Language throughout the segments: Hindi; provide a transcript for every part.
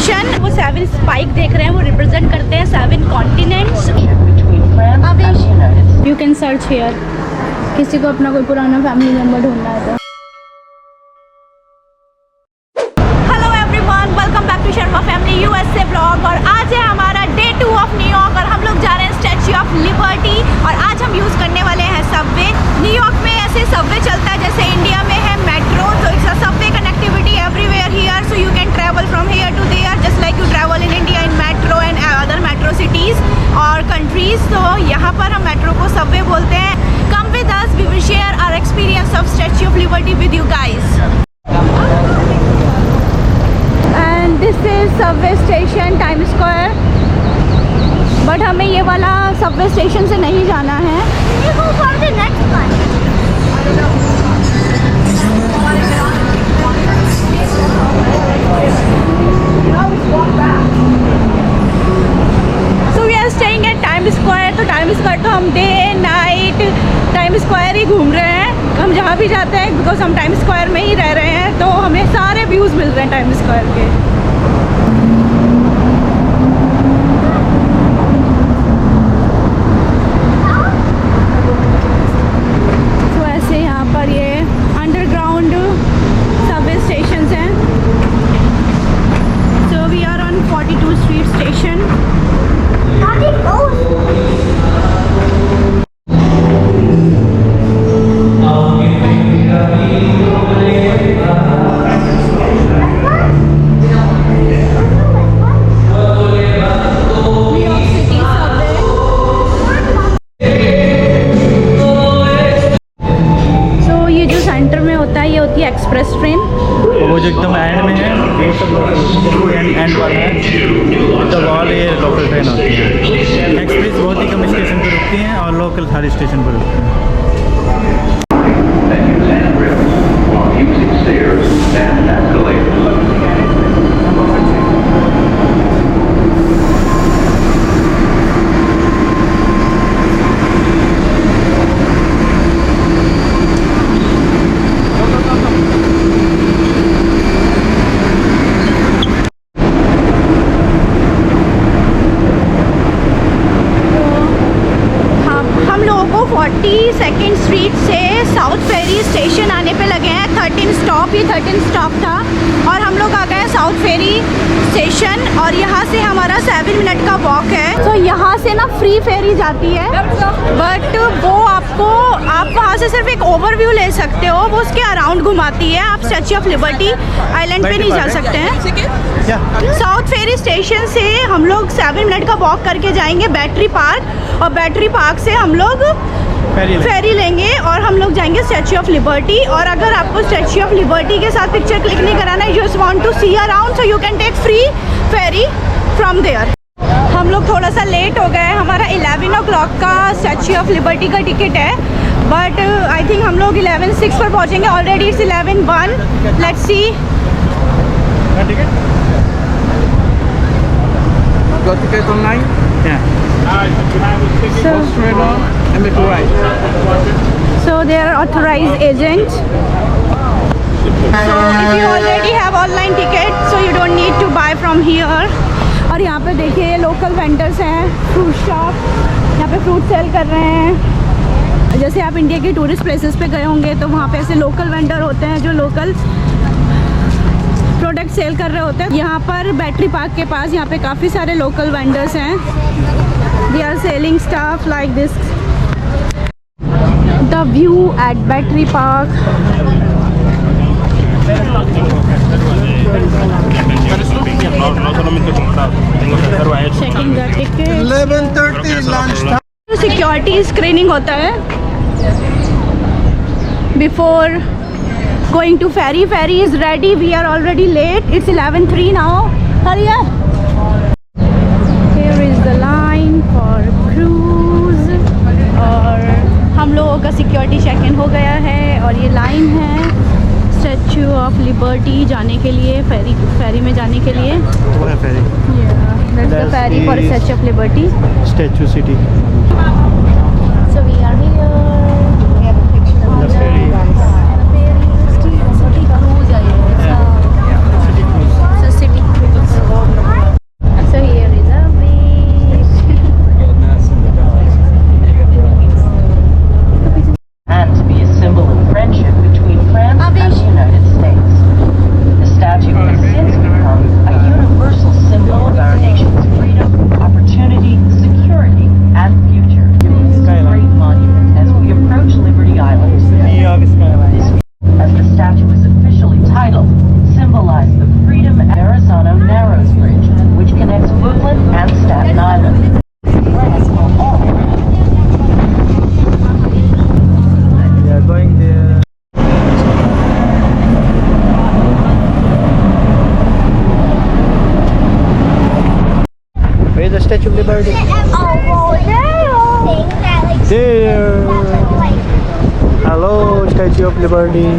स्टेशन। वो 7 स्पाइक देख रहे हैं, वो रिप्रेजेंट करते हैं 7 continents. You can search here, किसी को अपना कोई पुराना फैमिली मेम्बर ढूंढना है तो। Hello everyone, welcome back to Sharma family USA blog. और आज है हमारा डे 2 ऑफ न्यूयॉर्क और हम लोग जा रहे हैं स्टैच्यू ऑफ लिबर्टी। और आज हम यूज़ करने वाले हैं सबवे। न्यूयॉर्क में ऐसे सबवे चलता है जैसे इंडिया में है मेट्रो, तो it's a subway connectivity everywhere here, so you can travel from here to there just like you travel in India in metro and other metro cities और कंट्रीज़। तो यहाँ पर हम मेट्रो को सबवे बोलते हैं। Come with us, we will share our experience of Statue of Liberty with you guys. And this is subway station Times Square, but हमें ये वाला सबवे स्टेशन से नहीं जाना है। So we are staying at Times Square. तो टाइम स्क्वायर तो हम डे नाइट टाइम स्क्वायर ही घूम रहे हैं। हम जहाँ भी जाते हैं बिकॉज हम टाइम स्क्वायर में ही रह रहे हैं, तो हमें सारे व्यूज़ मिल रहे हैं टाइम स्क्वायर के। एक्सप्रेस ट्रेन वो जो एकदम एंड में है, एंड वाला है तो वॉल ये लोकल ट्रेन होती है। एक्सप्रेस बहुत ही कम स्टेशन पर रुकती हैं और लोकल सारे स्टेशन पर रुकती हैं। सेकेंड स्ट्रीट से साउथ फेरी स्टेशन आने पे लगे हैं। 13 स्टॉप, ये 13 स्टॉप था और हम लोग आ गए हैं साउथ फेरी स्टेशन। और यहाँ से हमारा 7 मिनट का वॉक है। तो यहाँ से ना फ्री फेरी जाती है, बट वो आप वहाँ से सिर्फ एक ओवरव्यू ले सकते हो, वो उसके अराउंड घुमाती है। आप स्टैच्यू ऑफ लिबर्टी आइलैंड पे नहीं जा सकते हैं। साउथ फेरी स्टेशन से हम लोग 7 मिनट का वॉक करके जाएंगे बैटरी पार्क, और बैटरी पार्क से हम लोग फेरी लेंगे और हम लोग जाएंगे स्टैच्यू ऑफ लिबर्टी। और अगर आपको स्टैच्यू ऑफ लिबर्टी के साथ पिक्चर क्लिक नहीं कराना है, just want to see around, so you can take free ferry from there. हम लोग थोड़ा सा लेट हो गए। हमारा 11 o'clock का स्टैच्यू ऑफ लिबर्टी का टिकट है, बट आई थिंक हम लोग 11:06 पर पहुँचेंगे। Already it's 11:01। Let's see. Got ticket online? Yeah. Straight on and make a right. So they are authorized agent. So if you already have online ticket, so you don't need to buy from here. और यहाँ पे देखिए ये लोकल वेंडर्स हैं, फ्रूट शॉप, यहाँ पे फ्रूट सेल कर रहे हैं। जैसे आप इंडिया के टूरिस्ट प्लेसेस पे गए होंगे तो वहाँ पे ऐसे लोकल वेंडर होते हैं जो लोकल प्रोडक्ट सेल कर रहे होते हैं। यहाँ पर बैटरी पार्क के पास यहाँ पे काफ़ी सारे लोकल वेंडर्स हैं। They are selling stuff like this. The view at Battery Park. Checking the ticket. 11:30 lunch. Security screening होता है before going to ferry. Ferry is ready. We are already late. It's 11:03 now. Hurry up. Here is the line for cruise. और हम लोगों का सिक्योरिटी चेक इन हो गया है और ये लाइन है स्टैच्यू ऑफ लिबर्टी जाने के लिए, फेरी में जाने के लिए। वो है फेरी। That's the ferry for Statue of Liberty. Statue City. So we are here. We have a picture of the ferry. City cruise. It's a city cruise. symbolize the freedom of Verrazano Narrows Bridge, which connects Brooklyn and Staten Island. We are going there. Where is the Statue of Liberty? There. Hello, Statue of Liberty.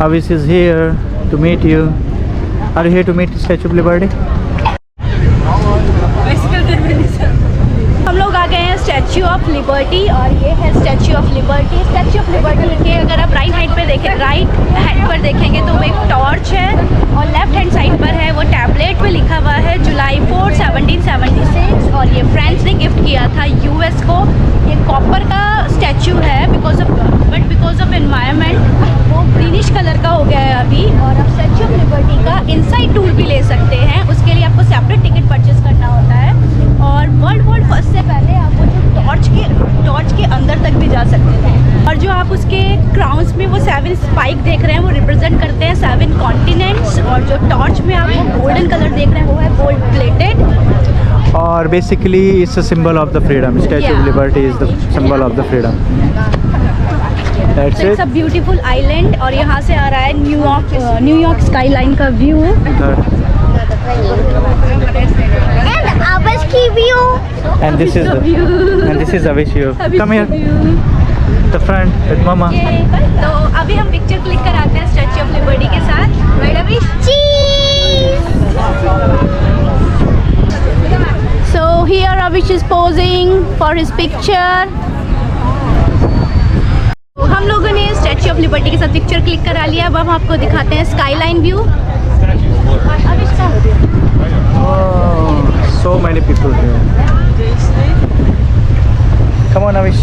Avis is here to meet you. Are you here to meet Statue of Liberty? हम लोग आ गए हैं स्टैचू ऑफ लिबर्टी और ये है statue of liberty. Statue of liberty के अगर आप राइट हैंड पर देखेंगे तो वो एक टॉर्च है और लेफ्ट हैंड साइड पर है वो टैबलेट पे लिखा हुआ है जुलाई 4, 1776 और ये फ्रांस ने गिफ्ट किया था यूएस को। ये कॉपर का स्टैचू है बिकॉज ऑफ एनवायरनमेंट वो ग्रीनिश कलर का हो गया है अभी। और आप स्टैचू ऑफ लिबर्टी का इनसाइड टूर भी ले सकते हैं, उसके लिए आपको सेपरेट टिकट परचेज करना होता है। और वर्ल्ड वॉर फर्स्ट से पहले आप वो जो टॉर्च के अंदर तक भी जा सकते थे। और जो आप उसके क्राउन्स में वो 7 स्पाइक देख रहे हैं वो रिप्रेजेंट करते हैं 7 कॉन्टिनेंट्स। और जो टॉर्च में आप वो गोल्डन कलर देख रहे हैं वो है गोल्ड प्लेटेड। और basically it's a symbol of the freedom. Statue of liberty is the symbol of the freedom. It's a beautiful island और यहाँ से आ रहा है न्यूयॉर्क स्काईलाइन का view. And this is Avish view. Come here. The front with mama. तो अभी हम पिक्चर क्लिक कराते हैं स्टैचू ऑफ लिबर्टी के साथ। Right अविश? So here Avish is posing for his picture. हम लोगों ने स्टैचू ऑफ लिबर्टी के साथ पिक्चर क्लिक करा लिया। अब हम आपको दिखाते हैं स्काईलाइन व्यू। अविश का Oh, so many people here. Come on, Avish.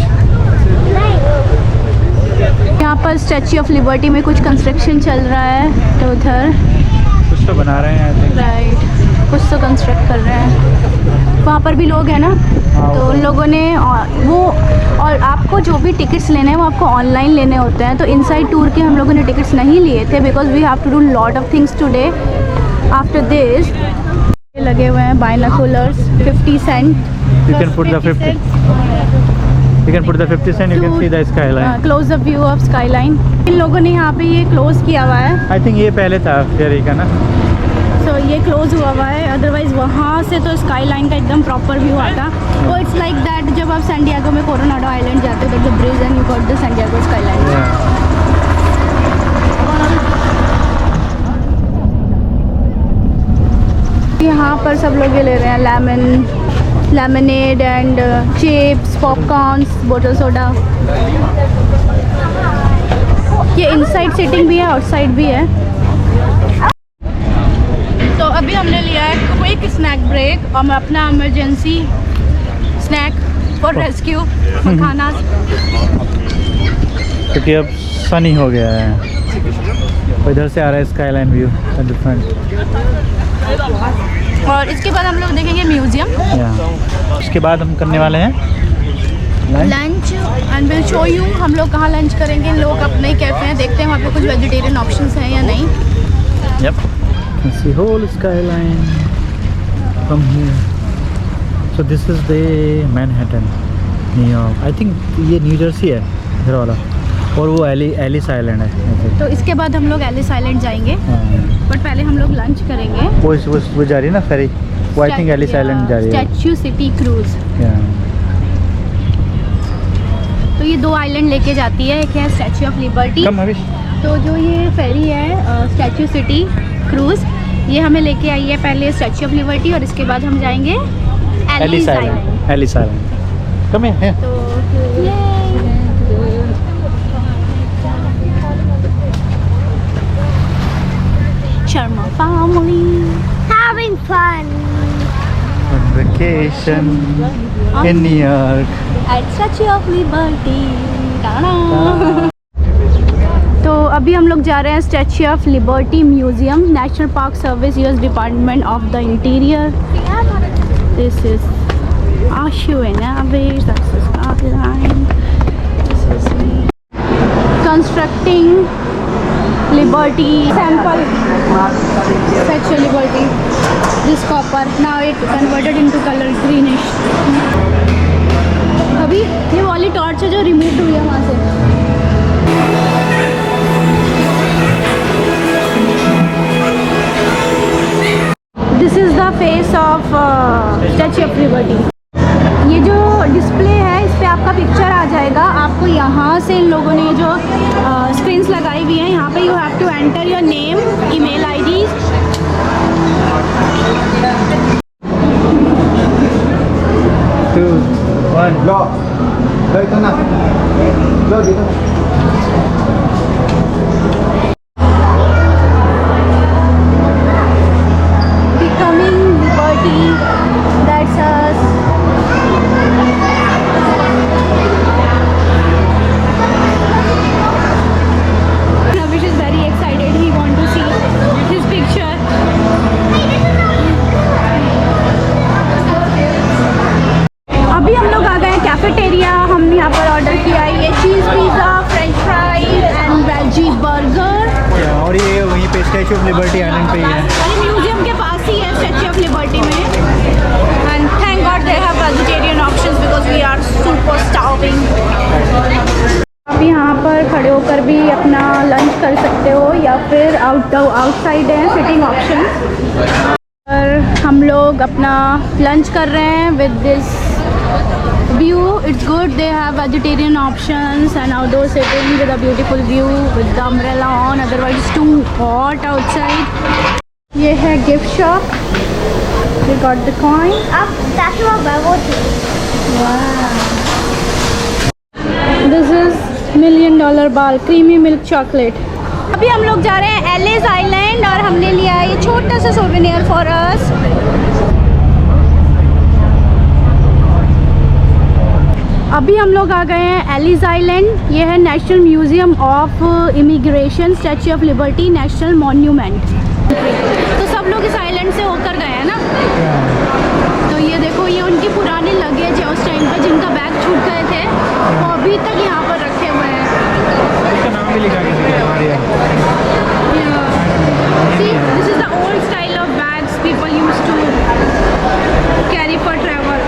यहाँ पर स्टैचू ऑफ लिबर्टी में कुछ कंस्ट्रक्शन चल रहा है तो उधर कुछ तो बना रहे हैं I think. राइट कुछ तो कंस्ट्रक्ट कर रहे हैं। वहाँ पर भी लोग हैं ना, तो उन लोगों ने वो और आपको जो भी टिकट्स लेने हैं वो आपको ऑनलाइन लेने होते हैं। तो इनसाइड टूर के हम लोगों ने टिकट्स नहीं लिए थे because we have to do lot of things today after this. लगे हुए हैं binoculars 50 cent. You can put the 50. You can put the 50 cent. You can see the skyline. Close up view of skyline. इन लोगों ने यहाँ पे ये क्लोज किया हुआ है। I think ये पहले था फेरी का ना। सो ये क्लोज हुआ है, अदरवाइज वहाँ से तो स्काईलाइन का एकदम प्रॉपर व्यू आता। तो इट्स लाइक दैट जब आप सैन डिएगो में कोरोनाडो आइलैंड जाते हो the bridge and you got the San Diego skyline. यहाँ पर सब लोग ये ले रहे हैं लेमनेड एंड चिप्स, पॉपकॉर्न्स, बोतल सोडा। ये इनसाइड सीटिंग भी है, आउटसाइड भी है। तो अभी हमने लिया है क्विक स्नैक ब्रेक और मैं अपना इमरजेंसी स्नैक फॉर रेस्क्यू खाना, क्योंकि अब सनी हो गया है। इधर से आ रहा है skyline view at the front. और इसके बाद हम लोग देखेंगे म्यूजियम। उसके बाद हम करने वाले हैं lunch and will show you हम लोग कहाँ लंच करेंगे। लोग अपने ही कैफे हैं, देखते हैं वहाँ पे कुछ वेजिटेरियन ऑप्शंस हैं या नहीं। Yep. You can see whole skyline from here. So this is the Manhattan, New York. I think ये न्यू जर्सी है इधर वाला, और वो एलिस आइलैंड है। तो इसके बाद हम लोग एलिस आइलैंड जाएंगे, बट पहले हम लोग लंच करेंगे। वो जा रही है ना फेरी, वो आई थिंक एलिस आइलैंड जा रही है। Statue city cruise. तो ये 2 आइलैंड लेके जाती है, एक है स्टैचू ऑफ लिबर्टी। तो जो ये फेरी है स्टैचू सिटी क्रूज, ये हमें लेके आई है पहले स्टैचू ऑफ लिबर्टी और इसके बाद हम जाएंगे एलिस आइलैंड। एलिस आइलैंड कम है। तो Sharma family having fun on vacation in New York at Statue of Liberty. तो अभी हम लोग जा रहे हैं statue of liberty museum, national park service, US department of the interior. This is Ashu and Avish, that's the skyline. This is me constructing liberty sample statue of liberty this copper now it converted into colour greenish. अभी ये वाली टॉर्च है जो रिमूव हुई है वहाँ से। This is the face of Statue of liberty. ये जो डिस्प्ले है इस पर आपका पिक्चर आ जाएगा। आपको यहाँ से इन लोगों ने जो स्क्रीन्स लगाई हुई हैं यहाँ पे you have to enter your name, email ID. ito na. Dito na. Becoming liberty, that's us. Ravish is very excited. He want to see his picture. अभी हम लोग आ गए कैफेटेरिया। हमने यहाँ पर ऑर्डर किया है ये cheese pizza, French fries and veggie burger. और ये वहीं पे स्टैच्यू ऑफ लिबर्टी आइलैंड पे ही है। अरे म्यूजियम के पास ही है स्टैच्यू ऑफ लिबर्टी में। And thank God they have vegetarian options because we are super starving. आप यहाँ पर खड़े होकर भी अपना लंच कर सकते हो या फिर आउटसाइड है सिटिंग ऑप्शन। और हम लोग अपना लंच कर रहे हैं with this view. It's good, they have vegetarian options and outdoor sitting with a beautiful view with the umbrella on, otherwise it's too hot outside. ये है gift shop. We got the coin. अब statue of Liberty. Wow. This is $1 million ball creamy milk chocolate. अभी हम लोग जा रहे हैं एलिस आइलैंड और हमने लिया है ये छोटा सा सोवेनियर फॉर अस। अभी हम लोग आ गए हैं एलिस आइलैंड। ये है National Museum of Immigration, Statue of Liberty, National Monument. तो सब लोग इस आइलैंड से होकर गए हैं ना। तो ये देखो ये उनकी पुरानी लगेज है उस टाइम पे जिनका बैग छूट गए थे वो अभी तक यहाँ पर रखे हुए हैं। इसका नाम भी लिखा किसी ने हमारे यहाँ। See, this is the old style of bags people used to carry for travel.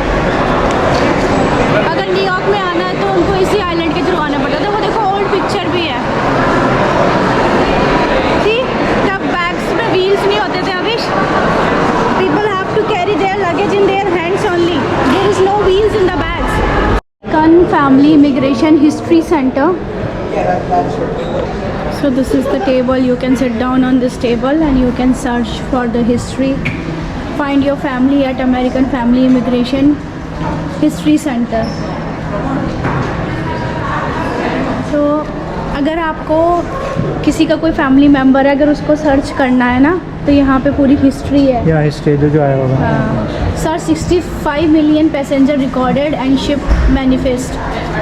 अगर न्यूयॉर्क में आना है तो उनको इसी आइलैंड के थ्रू आना पड़ता था। वो देखो ओल्ड पिक्चर भी है। See, तब बैग्स में व्हील्स नहीं होते थे अविश। People have to carry their luggage in their hands only. There is no wheels in the bags. Khan Family Immigration History Center. So this is the table. You can sit down on this table and you can search for the history. Find your family at American Family Immigration history centre. तो अगर आपको किसी का कोई फैमिली मेम्बर है अगर उसको सर्च करना है ना तो यहाँ पे पूरी हिस्ट्री है। या हिस्ट्री जो आया होगा। Sir 65 million passenger recorded and ship manifest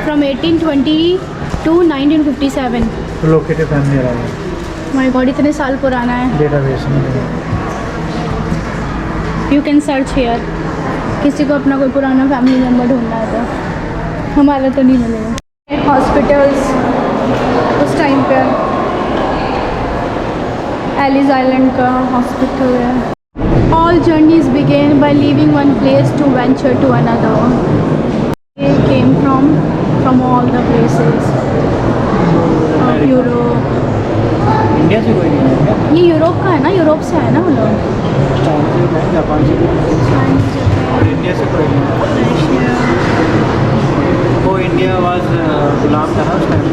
from 1820 to 1957। Located family वाला माय गॉड इतने साल पुराना है। डेटाबेस में यू कैन सर्च हियर। किसी को अपना कोई पुराना फैमिली मेम्बर ढूंढना है तो हमारा तो नहीं मिलेगा। हॉस्पिटल्स उस टाइम पे एलिस आइलैंड का हॉस्पिटल है। All journeys begin by leaving one place to venture to another. They came from all the places of Europe. India से कोई नहीं है। ये यूरोप का है ना, यूरोप से है ना वो लोग। जापान से और इंडिया से कोई नहीं। वो इंडिया वाज गुलाम था ना उस टाइम पे।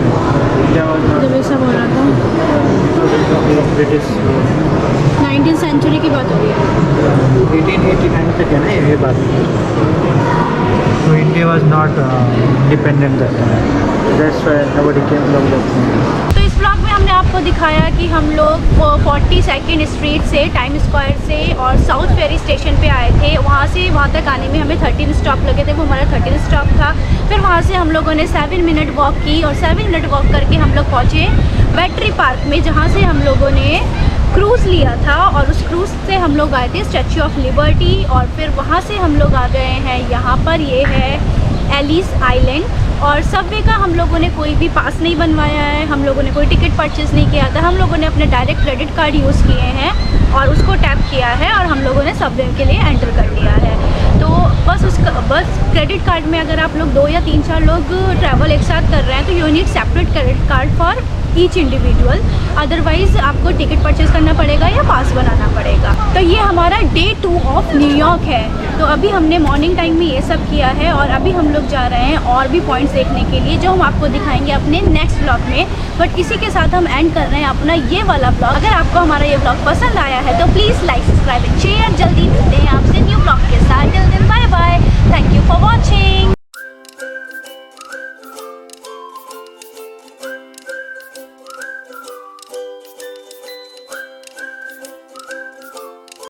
इंडिया वाज जब ऐसा बोल रहा था ब्रिटिश। 19th सेंचुरी की बात हो रही है। 1889 तक है ना ये बात। तो India was not independent that time. That's why nobody came from that. तो इस ब्लॉग में हमने आपको दिखाया कि हम लोग 42nd स्ट्रीट से, टाइम स्क्वायर से और साउथ फेरी स्टेशन पे आए थे। वहाँ से वहाँ तक आने में हमें 13 स्टॉप लगे थे, वो हमारा 13 स्टॉप था। फिर वहाँ से हम लोगों ने 7 मिनट वॉक की और 7 मिनट वॉक करके हम लोग पहुँचे बैटरी पार्क में, जहाँ से हम लोगों ने क्रूज़ लिया था और उस क्रूज़ से हम लोग आए थे स्टैच्यू ऑफ लिबर्टी। और फिर वहाँ से हम लोग आ गए हैं यहाँ पर। ये है एलिस आइलैंड। और सबवे का हम लोगों ने कोई भी पास नहीं बनवाया है, हम लोगों ने कोई टिकट परचेज़ नहीं किया था, हम लोगों ने अपने डायरेक्ट क्रेडिट कार्ड यूज़ किए हैं और उसको टैप किया है और हम लोगों ने सबवे के लिए एंटर कर लिया है। तो बस क्रेडिट कार्ड में अगर आप लोग 2 या 3-4 लोग ट्रैवल एक साथ कर रहे हैं तो you need separate credit card for each individual, otherwise आपको टिकट परचेज़ करना पड़ेगा या पास बनाना पड़ेगा। तो ये हमारा डे 2 ऑफ न्यूयॉर्क है। तो अभी हमने मॉर्निंग टाइम में ये सब किया है और अभी हम लोग जा रहे हैं और भी पॉइंट्स देखने के लिए जो हम आपको दिखाएंगे अपने नेक्स्ट ब्लॉग में। बट इसी के साथ हम एंड कर रहे हैं अपना ये वाला ब्लॉग। अगर आपको हमारा ये ब्लॉग पसंद आया है तो please like, subscribe and share. जल्दी मिलते हैं